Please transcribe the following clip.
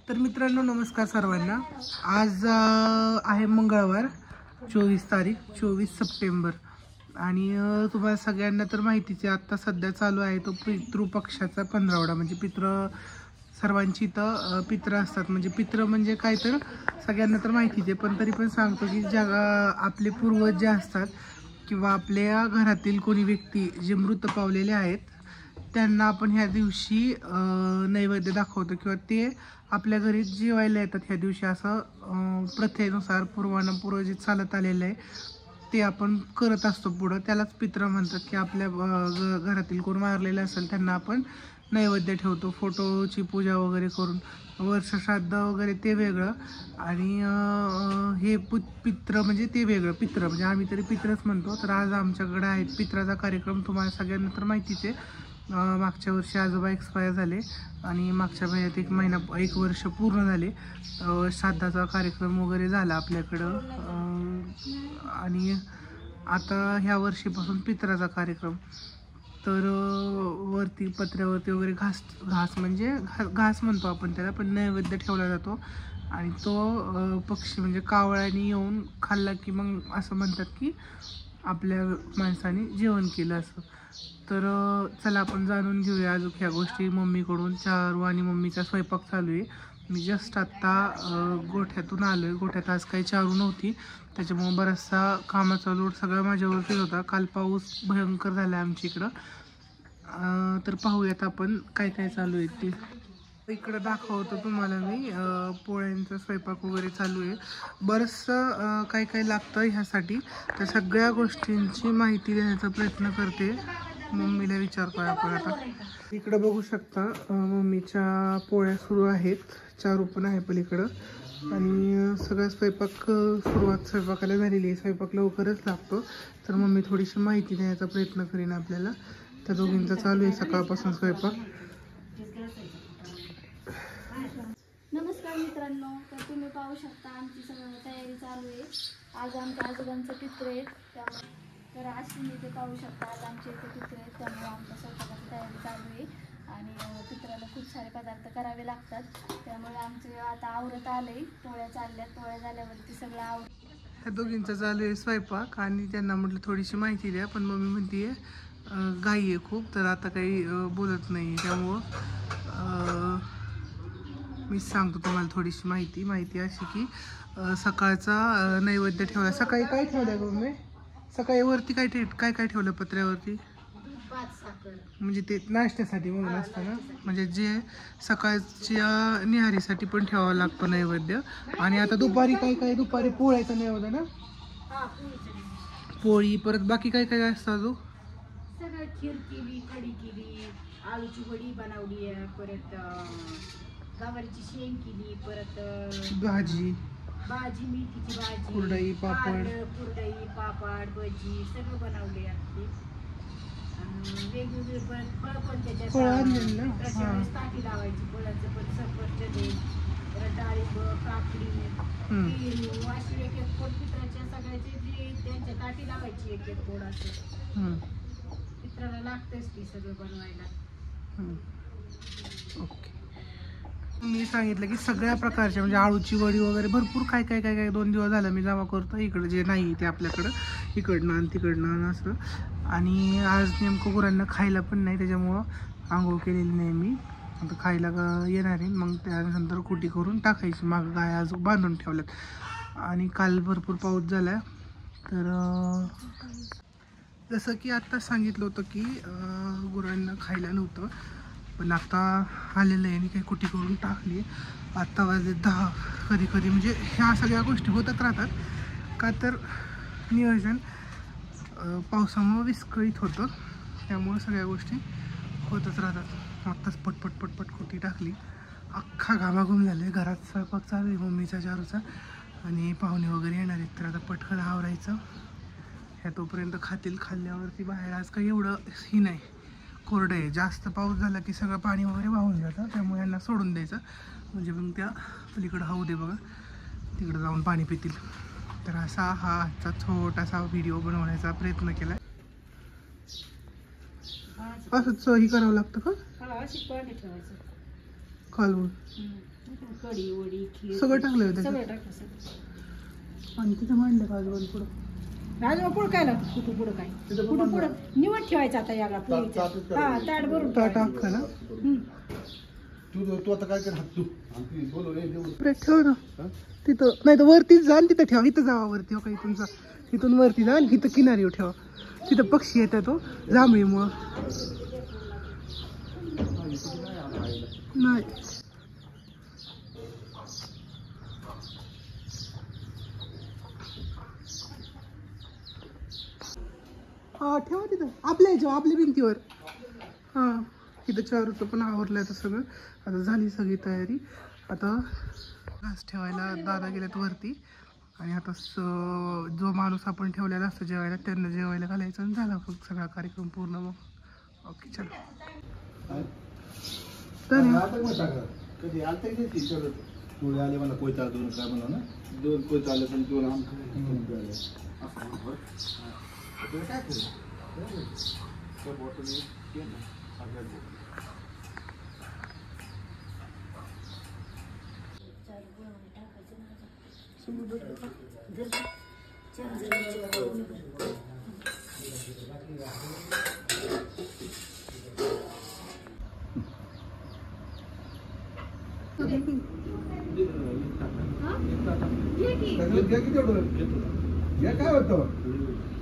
तर मित्रांनो नमस्कार सर्वांना। आज आहे मंगळवार 24 सप्टेंबर आणि तुम्हाला सगळ्यांना तर माहितीच आहे आता सध्या चालू आहे तो पितृपक्षाचा 15वडा। म्हणजे सर्वांची इथं पित्र असतात। म्हणजे पित्र म्हणजे काय तर सगळ्यांना तर माहितीच आहे, पण तरी पण सांगतो की आपले पूर्वज जे असतात किंवा आपल्या घरातील कोणी व्यक्ती जे मृत पावलेले आहेत त्यांना आपण ह्या दिवशी नैवेद्य दाखवतो किंवा ते आपल्या घरी जेवायला येतात ह्या दिवशी, असं प्रथेनुसार पूर्वजित चालत आलेलं आहे। ते आपण करत असतो पुढं, त्यालाच पित्र म्हणतात। की आपल्या घरातील कोण वारलेले असेल त्यांना आपण नैवेद्य ठेवतो, फोटोची पूजा वगैरे करून। वर्ष श्राद्ध वगैरे ते वेगळं आणि हे पित्र म्हणजे ते वेगळं। पित्र म्हणजे आम्ही तरी पित्रच म्हणतो। तर आज आमच्याकडे आहे पित्राचा कार्यक्रम। तुम्हाला सगळ्यांना तर माहितीच आहे, मागच्या वर्षी आजोबा एक्सपायर झाले आणि मागच्या महिन्यात एक वर्ष पूर्ण झाले। श्राद्धाचा कार्यक्रम वगैरे झाला आपल्याकडं आणि आता ह्या वर्षीपासून पित्राचा कार्यक्रम। तर वरती पत्र्यावरती वगैरे घास म्हणजे घास म्हणतो आपण त्याला, पण नैवेद्य ठेवला जातो आणि तो पक्षी म्हणजे कावळ्याने येऊन खाल्ला की मग असं म्हणतात की आपल्या माणसाने जेवण केलं असं। तर चला आपण जाणून घेऊया अजून ह्या गोष्टी मम्मीकडून। चारू आणि मम्मीचा स्वयंपाक चालू आहे। मी जस्ट आत्ता गोठ्यातून आलो आहे। गोठ्यात आज काही चारू नव्हती, त्याच्यामुळे बराचसा कामाचा लोड सगळा माझ्यावरतीच होता। काल पाऊस भयंकर झाला आमच्या इकडं। तर पाहूयात आपण काय काय चालू आहे ते। इकडं दाखवतो तुम्हाला मी, पोळ्यांचा स्वयंपाक वगैरे चालू आहे। बरंचसं काय काय लागतं ह्यासाठी, तर सगळ्या गोष्टींची माहिती देण्याचा प्रयत्न करते। मम्मीला विचारतोय आपण आता। इकडं बघू शकता मम्मीच्या पोळ्या सुरू आहेत, चारू पण आहे पलीकडं आणि सगळा स्वयंपाकाला झालेली आहे। स्वयंपाक लवकरच लागतो, तर मम्मी थोडीशी माहिती देण्याचा प्रयत्न करीन आपल्याला। त्या दोघींचा चालू आहे सकाळपासून स्वयंपाक। नमस्कार मित्रांनो, तर तुम्ही पाहू शकता आमची सगळं तयारी चालू आहे। आज आमच्या आजोबांचं पित्र आहे, त्यामुळे तर आज तुम्ही इथे पाहू शकता आज आमच्या इथे पित्र आहेत, त्यामुळे आमच्या स्वयंपाकाची तयारी चालू आहे आणि पित्राला खूप सारे पदार्थ करावे लागतात। त्यामुळे आमचं आता आवरत आलंय, पोळ्या चालल्यात, पोळ्या झाल्यावरती सगळं ह्या दोघींचा चालू आहे स्वयंपाक आणि त्यांना म्हटलं थोडीशी माहिती द्या, पण मम्मी म्हणते घाई आहे खूप, तर आता काही बोलत नाही। त्यामुळं मी सांगतो तुम्हाला थोडीशी माहिती अशी की सकाळचा नैवेद्य ठेवला। सकाळी काय ठेवलं मम्मी? सकाळी वरती काय ठेवलं पत्र्यावरती? म्हणजे ते नाश्त्यासाठी म्हणून असतं ना, म्हणजे जे सकाळच्या निहारीसाठी पण ठेवावं लागतं नैवेद्य। आणि आता दुपारी दुपारी पोळ्याचा नैवेद्य ना, पोळी, परत बाकी काय असतं अजून? सगळं खीर केली, कढी केली, आलूची वडी बनवली आहे, परत गवारीची शेंग केली, परत भाजी, मेथीची भाजी, कुरडई, पापड, भजी सगळं बनवले आहे। वेगवेगळे फळ पण त्याच्यात ताटी लावायची, फळाचं पण सफरचंद, परत डाळिंब, काकडी, पेरू, अशी एक एक पोट पित्राच्या सगळ्याचे जे त्यांच्या ताटी लावायची, एक एक पोड असं पित्राला लागतंच ती सगळं बनवायला। ओके, मी सांगितलं की सगळ्या प्रकारच्या म्हणजे आळूची वडी वगैरे भरपूर काय 2 दिवस झालं मी जमा करतो। इकडं जे नाही ते आपल्याकडं इकडनं आणि तिकडनं असं। आणि आज नेमकं गुरांना खायला पण नाही, त्याच्यामुळं आंघोळ केलेली नाही मी। आता खायला येणार आहे, मग त्यानंतर कुटी करून टाकायची। मागं गाय आज बांधून ठेवल्यात आणि काल भरपूर पाऊस झाला। तर जसं की आत्ता सांगितलं होतं की गुरांना खायला नव्हतं, पण आता आलेलं आहे आणि काही कुटी करून टाकली। आत्ता वाजले 10। कधी म्हणजे ह्या सगळ्या गोष्टी होतच राहतात, का तर नियोजन पावसामुळं विस्कळीत होतं, त्यामुळं सगळ्या गोष्टी होतच राहतात। आत्ताच पटपट कुटी टाकली, अख्खा घामाघूम झालं आहे। घरात स्वयंपाक चालू आहे मम्मीचा, चारूचा, आणि पाहुणे वगैरे येणार आहेत, तर आता पटकन आवरायचं। ह्या तोपर्यंत खाल्ल्यावरती बाहेर आज काही एवढं ही नाही, कोरडं आहे। जास्त पाऊस झाला की सगळं पाणी वगैरे वाहून जातं, त्यामुळे यांना सोडून द्यायचं, म्हणजे मग त्या पलीकडं हाऊ दे बघा, तिकडं जाऊन पाणी पितील। तर असा हा आजचा छोटासा व्हिडिओ बनवण्याचा प्रयत्न केला। असंच ही करावं लागतं का? हा, अशी पाणी ठेवायचं कालवून? कढी वडी खीर सगळं टाकलं होतं सगळं त्याच्यात? टाकलं सगळं. आणि तिथं मांडलं का आजोबांनी पुढं? राजमा पुढं काय लागतं कुठं पुढं काय कुठं पुढं निवड ठेवायचं आता याला पोळीचा. हा ताट भरून ताट ठेवायचं. अख्खा ना? तू आता काय कर हात तू आमची बोलव रे देऊ. बरं, ठेव ना तिथं. नाही तर वरतीच जा आणि तिथं ठेवा. इथं जावा वरती. हो का इथून जा. इथून वरती जा आणि इथं किनारी ठेवा. तिथं पक्षी येतात तो जांभळीमुळं. नाही हा ठेवा तिथं आपल्या ह्याच्यावर आपल्या भिंतीवर. हां इथं चारूचं पण आवरलं आता सगळं. आता झाली सगळी तयारी. आता घास ठेवायला दादा गेल्यात वरती. आणि आता जो माणूस आपण ठेवलेला असतो जेवायला त्यांना जेवायला घालायचं आणि झाला मग सगळा कार्यक्रम पूर्ण. मग ओके चला. तर कधी आलता की नाही टीचर थोडे आले मला कोयता दोन काय म्हणा ना 2 कोयता आले पण 2 आम आले काय करू त्या बॉटल घे की. काय होतं